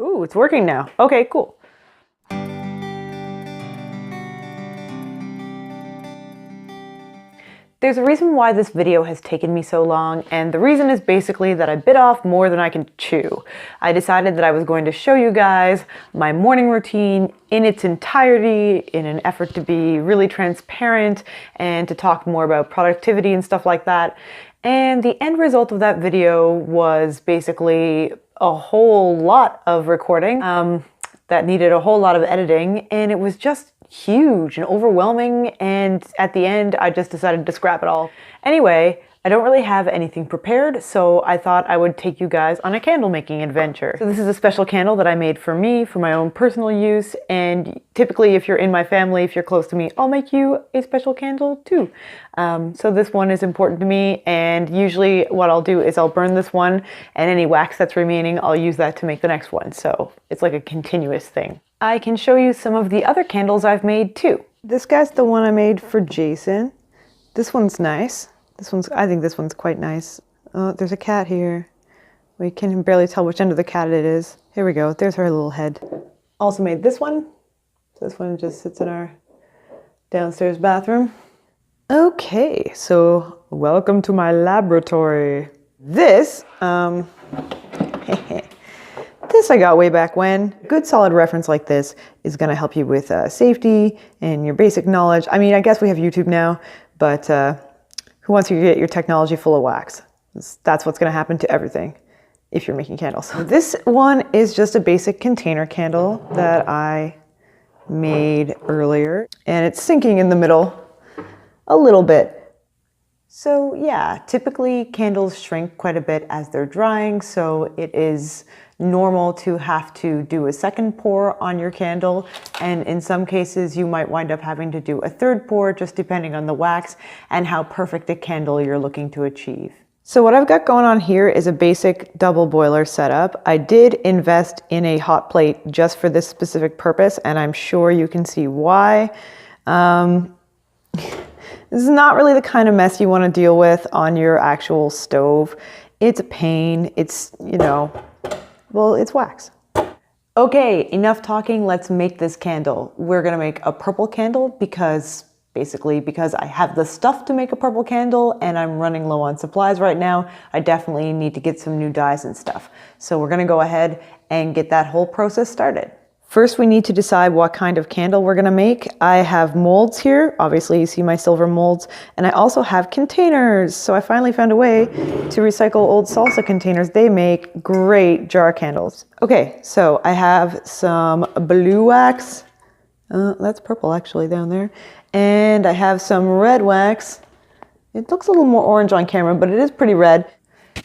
Ooh, it's working now. Okay, cool. There's a reason why this video has taken me so long, and the reason is basically that I bit off more than I can chew. I decided that I was going to show you guys my morning routine in its entirety in an effort to be really transparent and to talk more about productivity and stuff like that. And the end result of that video was basically a whole lot of recording that needed a whole lot of editing, and it was just huge and overwhelming, and at the end I just decided to scrap it all. Anyway, I don't really have anything prepared, so I thought I would take you guys on a candle making adventure. So this is a special candle that I made for me, for my own personal use, and typically if you're in my family, if you're close to me, I'll make you a special candle too. So this one is important to me, and usually what I'll do is I'll burn this one, and any wax that's remaining, I'll use that to make the next one. So it's like a continuous thing. I can show you some of the other candles I've made too. This guy's the one I made for Jason. This one's nice. I think this one's quite nice. Oh, there's a cat here. We can barely tell which end of the cat it is. Here we go. There's her little head. Also made this one. This one just sits in our downstairs bathroom. Okay, so welcome to my laboratory. This, this I got way back when. A good solid reference like this is going to help you with safety and your basic knowledge. I mean, I guess we have YouTube now, but who wants you to get your technology full of wax? That's what's going to happen to everything if you're making candles. This one is just a basic container candle that I made earlier, and it's sinking in the middle a little bit. So yeah, typically candles shrink quite a bit as they're drying, so it is normal to have to do a second pour on your candle, and in some cases you might wind up having to do a third pour, just depending on the wax and how perfect a candle you're looking to achieve. So what I've got going on here is a basic double boiler setup. I did invest in a hot plate just for this specific purpose, and I'm sure you can see why. This is not really the kind of mess you want to deal with on your actual stove. It's a pain. It's, you know, well, it's wax. Okay, enough talking. Let's make this candle. We're going to make a purple candle because I have the stuff to make a purple candle and I'm running low on supplies right now. I definitely need to get some new dyes and stuff. So we're going to go ahead and get that whole process started. First, we need to decide what kind of candle we're going to make. I have molds here. Obviously, you see my silver molds. And I also have containers. So I finally found a way to recycle old salsa containers. They make great jar candles. Okay, so I have some blue wax. That's purple actually down there. And I have some red wax. It looks a little more orange on camera, but it is pretty red.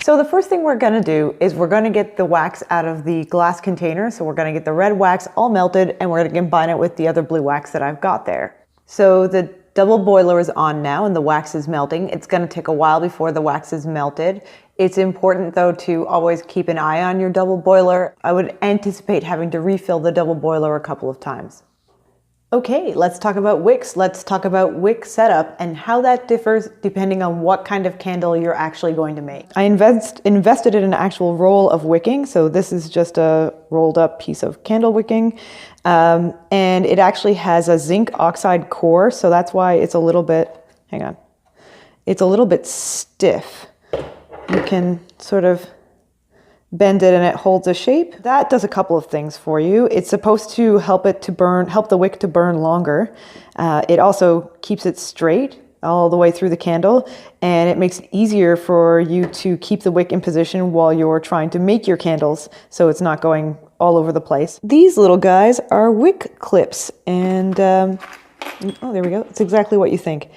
So the first thing we're going to do is we're going to get the wax out of the glass container. So we're going to get the red wax all melted and we're going to combine it with the other blue wax that I've got there. So the double boiler is on now and the wax is melting. It's going to take a while before the wax is melted. It's important though to always keep an eye on your double boiler. I would anticipate having to refill the double boiler a couple of times. Okay, let's talk about wicks. Let's talk about wick setup and how that differs depending on what kind of candle you're actually going to make. I invested in an actual roll of wicking, so this is just a rolled up piece of candle wicking. And it actually has a zinc oxide core, so that's why it's a little bit, hang on, it's a little bit stiff. You can sort of bend it and it holds a shape. That does a couple of things for you. It's supposed to help the wick to burn longer. It also keeps it straight all the way through the candle, and it makes it easier for you to keep the wick in position while you're trying to make your candles, so it's not going all over the place. These little guys are wick clips, and oh, there we go. It's exactly what you think.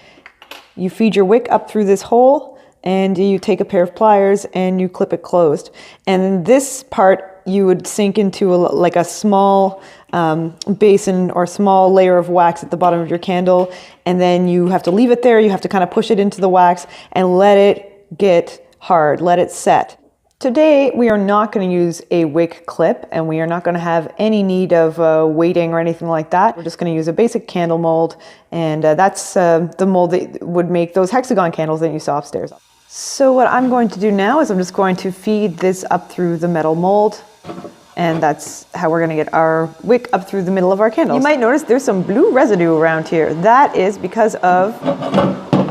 You feed your wick up through this hole, and you take a pair of pliers and you clip it closed. And this part you would sink into like a small basin or small layer of wax at the bottom of your candle, and then you have to leave it there. You have to kind of push it into the wax and let it get hard, let it set. Today we are not going to use a wick clip, and we are not going to have any need of weighting or anything like that. We're just going to use a basic candle mold, and that's the mold that would make those hexagon candles that you saw upstairs. So what I'm going to do now is I'm just going to feed this up through the metal mold And that's how we're gonna get our wick up through the middle of our candles. You might notice there's some blue residue around here. That is because of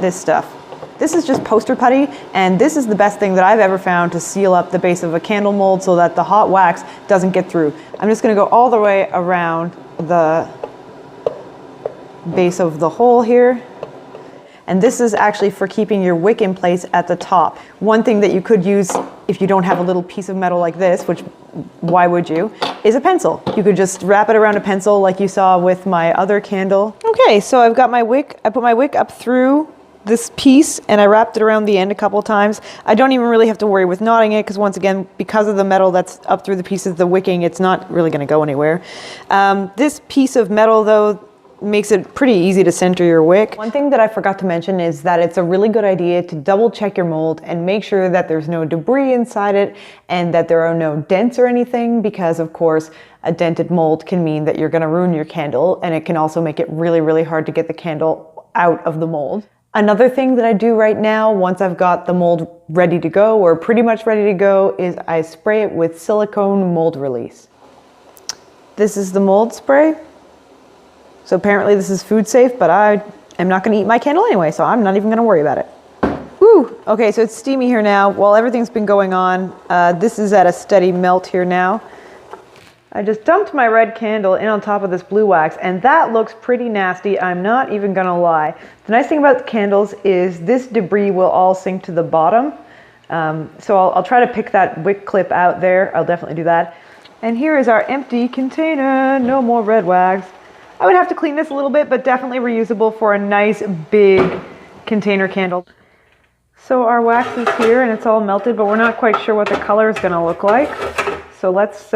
this stuff. This is just poster putty, and this is the best thing that I've ever found to seal up the base of a candle mold so that the hot wax doesn't get through. I'm just gonna go all the way around the base of the hole here. And this is actually for keeping your wick in place at the top. One thing that you could use if you don't have a little piece of metal like this, which why would you, is a pencil. You could just wrap it around a pencil like you saw with my other candle. Okay, so I've got my wick. I put my wick up through this piece and I wrapped it around the end a couple of times. I don't even really have to worry with knotting it because once again, because of the metal that's up through the pieces, the wicking, it's not really gonna go anywhere. This piece of metal though, makes it pretty easy to center your wick. One thing that I forgot to mention is that it's a really good idea to double check your mold and make sure that there's no debris inside it and that there are no dents or anything, because of course a dented mold can mean that you're going to ruin your candle, and it can also make it really, really hard to get the candle out of the mold. Another thing that I do right now, once I've got the mold ready to go or pretty much ready to go, is I spray it with silicone mold release. This is the mold spray. So apparently this is food safe, but I am not gonna eat my candle anyway, so I'm not even gonna worry about it. Woo! Okay, so it's steamy here now. While everything's been going on, this is at a steady melt here now. I just dumped my red candle in on top of this blue wax, and that looks pretty nasty, I'm not even gonna lie. The nice thing about the candles is this debris will all sink to the bottom. So I'll try to pick that wick clip out there. I'll definitely do that. And here is our empty container, no more red wax. I would have to clean this a little bit, but definitely reusable for a nice big container candle. So our wax is here and it's all melted, but we're not quite sure what the color is going to look like. So let's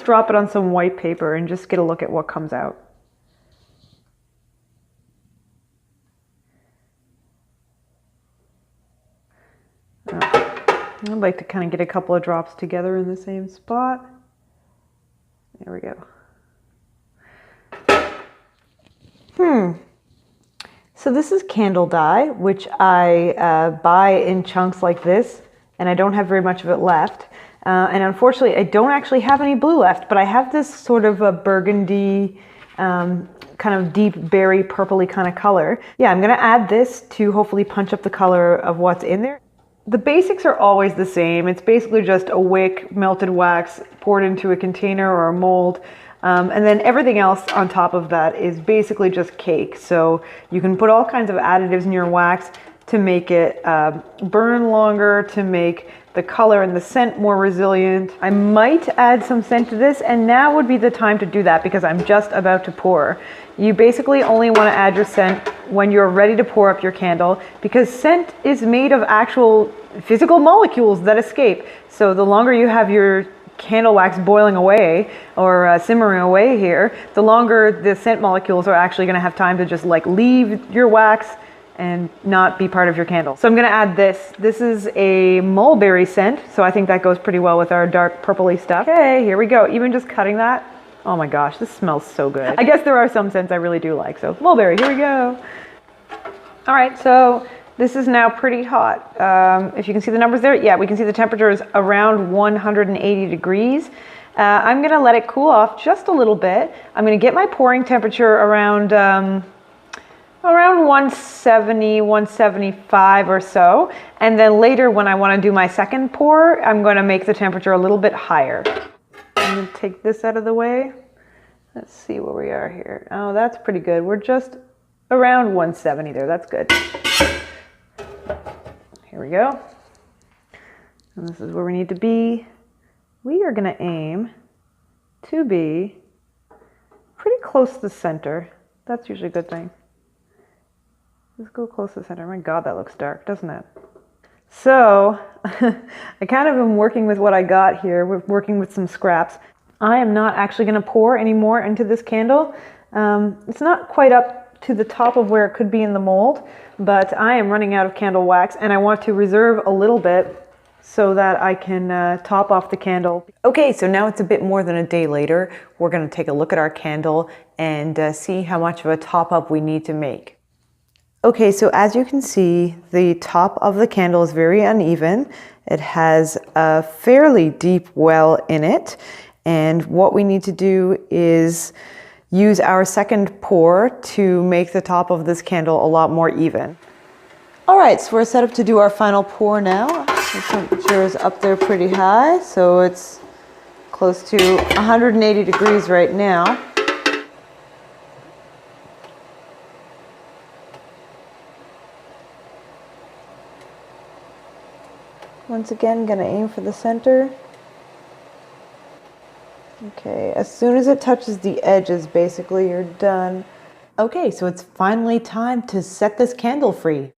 drop it on some white paper and just get a look at what comes out. I'd like to kind of get a couple of drops together in the same spot. There we go. So this is candle dye, which I buy in chunks like this, and I don't have very much of it left. And unfortunately, I don't actually have any blue left, but I have this sort of a burgundy, kind of deep berry purpley kind of color. Yeah, I'm gonna add this to hopefully punch up the color of what's in there. The basics are always the same. It's basically just a wick, melted wax, poured into a container or a mold. And then everything else on top of that is basically just cake. So you can put all kinds of additives in your wax to make it burn longer, to make the color and the scent more resilient. I might add some scent to this, and now would be the time to do that because I'm just about to pour. You basically only want to add your scent when you're ready to pour up your candle, because scent is made of actual physical molecules that escape. So the longer you have your candle wax boiling away or simmering away here, the longer the scent molecules are actually going to have time to just like leave your wax and not be part of your candle. So I'm going to add this. This is a mulberry scent, so I think that goes pretty well with our dark purpley stuff. Okay, here we go. Even just cutting that, oh my gosh, this smells so good. I guess there are some scents I really do like, so mulberry, here we go. All right, so this is now pretty hot. If you can see the numbers there, yeah, we can see the temperature is around 180 degrees. I'm gonna let it cool off just a little bit. I'm gonna get my pouring temperature around 170, 175 or so. And then later when I wanna do my second pour, I'm gonna make the temperature a little bit higher. I'm gonna take this out of the way. Let's see where we are here. Oh, that's pretty good. We're just around 170 there, that's good. Here we go. And this is where we need to be. We are gonna aim to be pretty close to the center. That's usually a good thing. Let's go close to the center. My God, that looks dark, doesn't it? So, I kind of am working with what I got here. We're working with some scraps. I am not actually gonna pour any more into this candle. It's not quite up to the top of where it could be in the mold, but I am running out of candle wax and I want to reserve a little bit so that I can top off the candle. Okay, so now it's a bit more than a day later. We're gonna take a look at our candle and see how much of a top up we need to make. Okay, so as you can see, the top of the candle is very uneven. It has a fairly deep well in it. And what we need to do is use our second pour to make the top of this candle a lot more even. All right, so we're set up to do our final pour now. The temperature is up there pretty high, so it's close to 180 degrees right now. Once again, gonna aim for the center. Okay, as soon as it touches the edges, basically you're done. Okay, so it's finally time to set this candle free.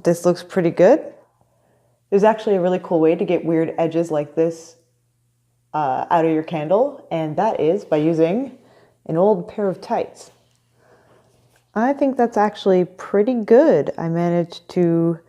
This looks pretty good. There's actually a really cool way to get weird edges like this out of your candle, and that is by using an old pair of tights. I think that's actually pretty good. I managed to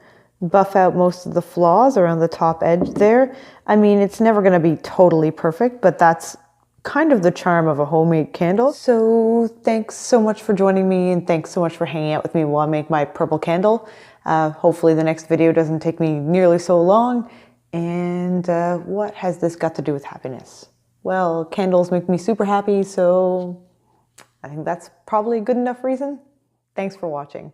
buff out most of the flaws around the top edge there. I mean, it's never going to be totally perfect, but that's kind of the charm of a homemade candle. So thanks so much for joining me, and thanks so much for hanging out with me while I make my purple candle. Hopefully the next video doesn't take me nearly so long. And what has this got to do with happiness? Well, candles make me super happy, so I think that's probably a good enough reason. Thanks for watching.